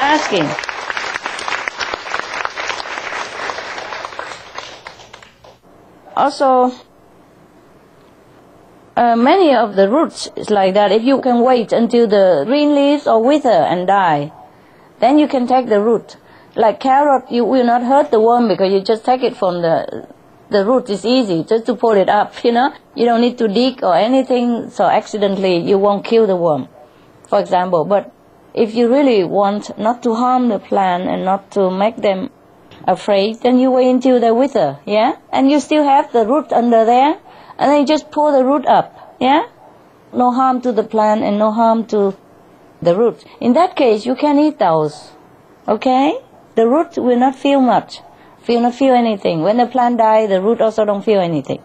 asking. Also, many of the roots is like that. If you can wait until the green leaves or wither and die, then you can take the root. Like carrot, you will not hurt the worm because you just take it from the root. Is easy just to pull it up, you know. You don't need to dig or anything, so accidentally you won't kill the worm, for example. But if you really want not to harm the plant and not to make them afraid, then you wait until they wither, yeah? And you still have the root under there, and then you just pull the root up, yeah? No harm to the plant and no harm to the root. In that case, you can eat those, okay? The root will not feel much, will not feel anything. When the plant dies, the root also don't feel anything.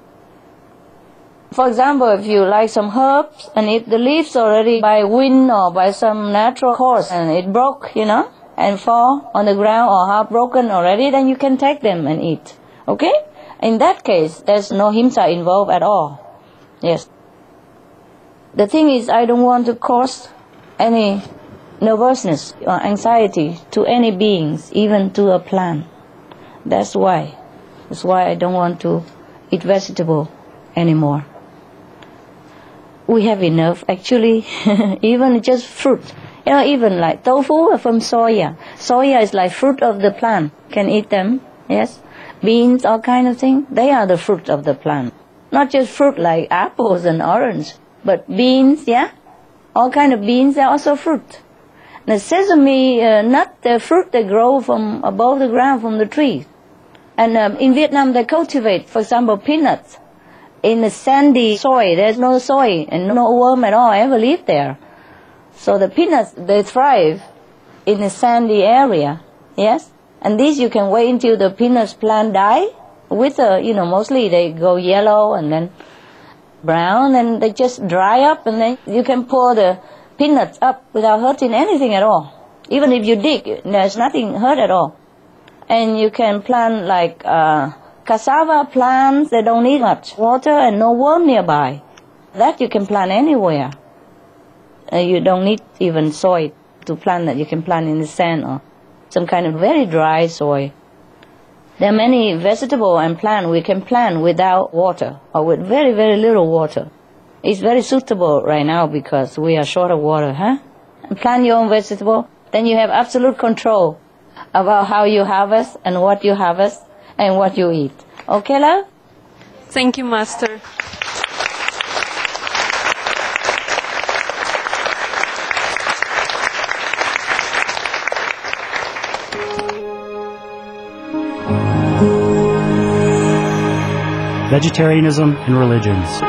For example, if you like some herbs, and if the leaves already by wind or by some natural cause, and it broke, you know, and fall on the ground or half broken already, then you can take them and eat, okay? In that case, there's no himsa involved at all, yes. The thing is, I don't want to cause any nervousness or anxiety to any beings, even to a plant. That's why I don't want to eat vegetable anymore. We have enough, actually, even just fruit. You know, even like tofu from soya. Soya is like fruit of the plant. Can eat them, yes. Beans, all kind of things, they are the fruit of the plant. Not just fruit like apples and orange, but beans, yeah. All kind of beans, they're also fruit. The sesame nut, the fruit, they grow from above the ground, from the tree. And in Vietnam, they cultivate, for example, peanuts. In the sandy soil, there's no soil and no worm at all ever live there. So the peanuts, they thrive in a sandy area, yes? And these you can wait until the peanuts plant die. Wither, you know, mostly they go yellow and then brown, and they just dry up, and then you can pour the peanuts up without hurting anything at all. Even if you dig, there's nothing hurt at all. And you can plant like cassava plants, they don't need much water and no worm nearby. That you can plant anywhere. You don't need even soil to plant that. You can plant in the sand or some kind of very dry soil. There are many vegetable and plant we can plant without water or with very, very little water. It's very suitable right now because we are short of water, huh? And plant your own vegetable, then you have absolute control about how you harvest and what you harvest and what you eat. Okay, love? Thank you, Master. Vegetarianism and religions.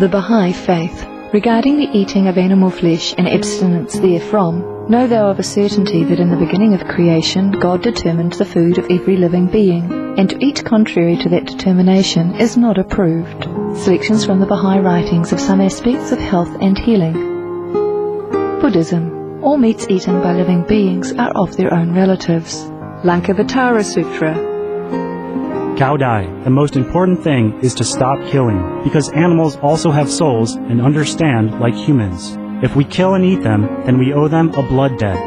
The Baha'i Faith. Regarding the eating of animal flesh and abstinence therefrom, know thou of a certainty that in the beginning of creation God determined the food of every living being, and to eat contrary to that determination is not approved. Selections from the Baha'i writings of some aspects of health and healing. Buddhism. All meats eaten by living beings are of their own relatives. Lankavatara Sutra. Cao Dai, the most important thing is to stop killing, because animals also have souls and understand like humans. If we kill and eat them, then we owe them a blood debt.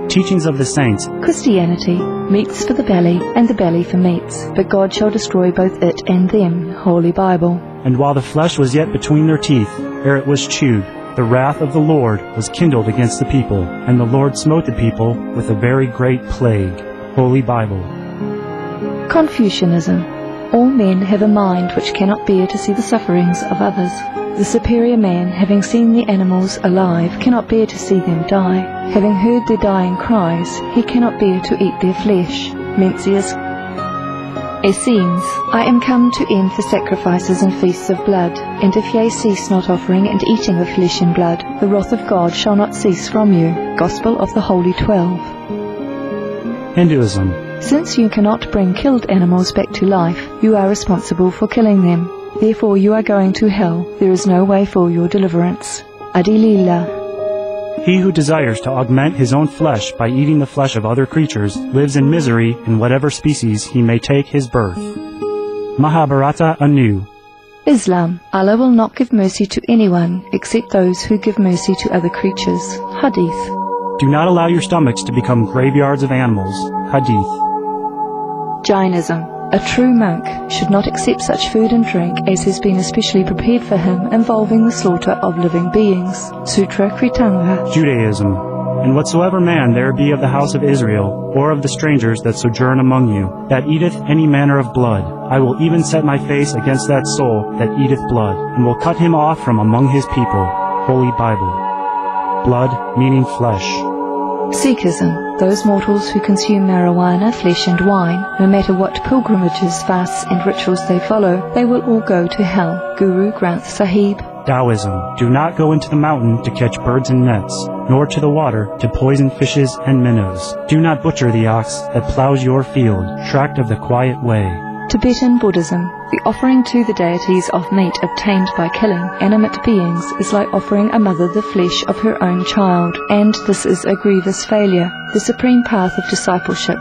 Teachings of the Saints. Christianity. Meats for the belly, and the belly for meats, but God shall destroy both it and them. Holy Bible. And while the flesh was yet between their teeth, ere it was chewed, the wrath of the Lord was kindled against the people, and the Lord smote the people with a very great plague. Holy Bible. Confucianism. All men have a mind which cannot bear to see the sufferings of others. The superior man, having seen the animals alive, cannot bear to see them die. Having heard their dying cries, he cannot bear to eat their flesh. Mencius. Essenes. I am come to end the sacrifices and feasts of blood, and if ye cease not offering and eating of flesh and blood, the wrath of God shall not cease from you. Gospel of the Holy 12. Hinduism. Since you cannot bring killed animals back to life, you are responsible for killing them. Therefore you are going to hell. There is no way for your deliverance. Adilila. He who desires to augment his own flesh by eating the flesh of other creatures lives in misery in whatever species he may take his birth. Mahabharata anew. Islam. Allah will not give mercy to anyone except those who give mercy to other creatures. Hadith. Do not allow your stomachs to become graveyards of animals. Hadith. Jainism. A true monk should not accept such food and drink as has been especially prepared for him involving the slaughter of living beings. Sutra Kritanga. Judaism. And whatsoever man there be of the house of Israel, or of the strangers that sojourn among you, that eateth any manner of blood, I will even set my face against that soul that eateth blood, and will cut him off from among his people. Holy Bible. Blood meaning flesh. Sikhism. Those mortals who consume marijuana, flesh and wine, no matter what pilgrimages, fasts and rituals they follow, they will all go to hell. Guru Granth Sahib. Taoism. Do not go into the mountain to catch birds and nets, nor to the water to poison fishes and minnows. Do not butcher the ox that plows your field, tract of the quiet way. Tibetan Buddhism. The offering to the deities of meat obtained by killing animate beings is like offering a mother the flesh of her own child, and this is a grievous failure, the supreme path of discipleship.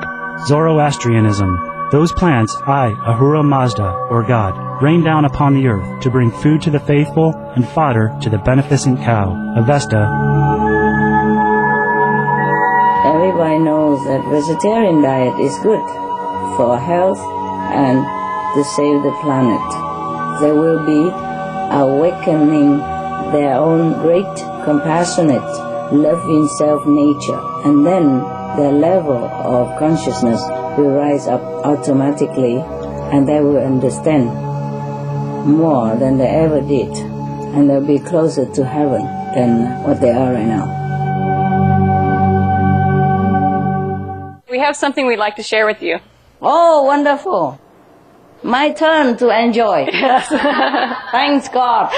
Zoroastrianism. Those plants I, Ahura Mazda, or God, rain down upon the earth to bring food to the faithful and fodder to the beneficent cow. Avesta. Everybody knows that vegetarian diet is good for health and to save the planet. They will be awakening their own great, compassionate, loving self-nature, and then their level of consciousness will rise up automatically, and they will understand more than they ever did, and they'll be closer to heaven than what they are right now. We have something we'd like to share with you. Oh, wonderful. My turn to enjoy. Yes. Thanks God.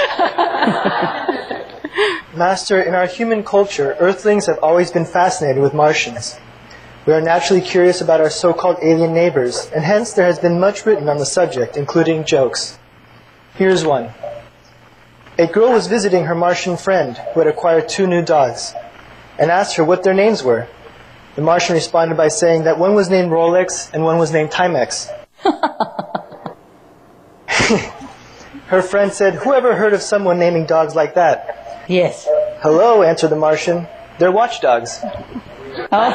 Master, in our human culture, Earthlings have always been fascinated with Martians. We are naturally curious about our so-called alien neighbors, and hence there has been much written on the subject, including jokes. Here's one. A girl was visiting her Martian friend, who had acquired 2 new dogs, and asked her what their names were. The Martian responded by saying that one was named Rolex and one was named Timex. Her friend said, "Who ever heard of someone naming dogs like that?" Yes. "Hello," answered the Martian. "They're watchdogs." Oh.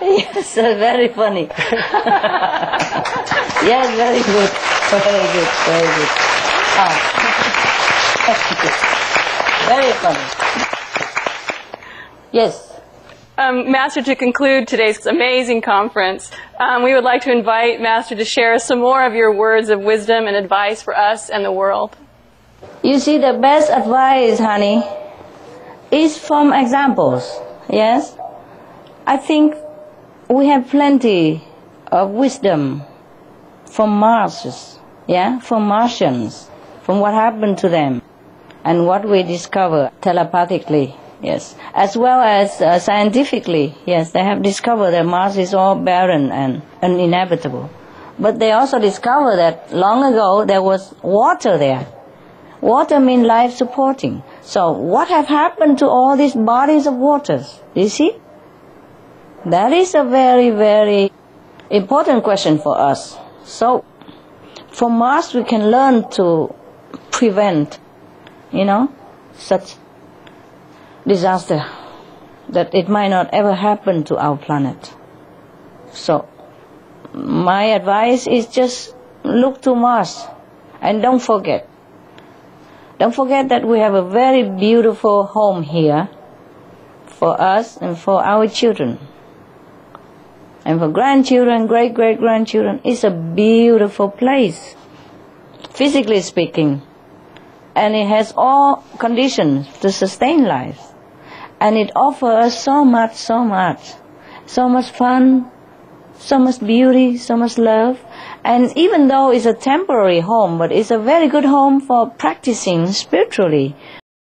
Yes, very funny. Yes, very good. Very good, very good. Oh. Very funny. Yes. Master, to conclude today's amazing conference, we would like to invite Master to share some more of your words of wisdom and advice for us and the world. You see, the best advice, honey, is from examples. Yes? I think we have plenty of wisdom from Mars, yeah, from Martians, from what happened to them and what we discover telepathically. Yes, as well as scientifically, yes, they have discovered that Mars is all barren and uninhabitable. But they also discovered that long ago there was water there. Water means life supporting. So what have happened to all these bodies of waters? You see? That is a very, very important question for us. So from Mars we can learn to prevent, such disaster, that it might not ever happen to our planet. So my advice is just look to Mars and don't forget that we have a very beautiful home here for us and for our children and for grandchildren, great-great-grandchildren. It's a beautiful place, physically speaking, and it has all conditions to sustain life. And it offers us so much fun, so much beauty, so much love. And even though it's a temporary home, but it's a very good home for practicing spiritually.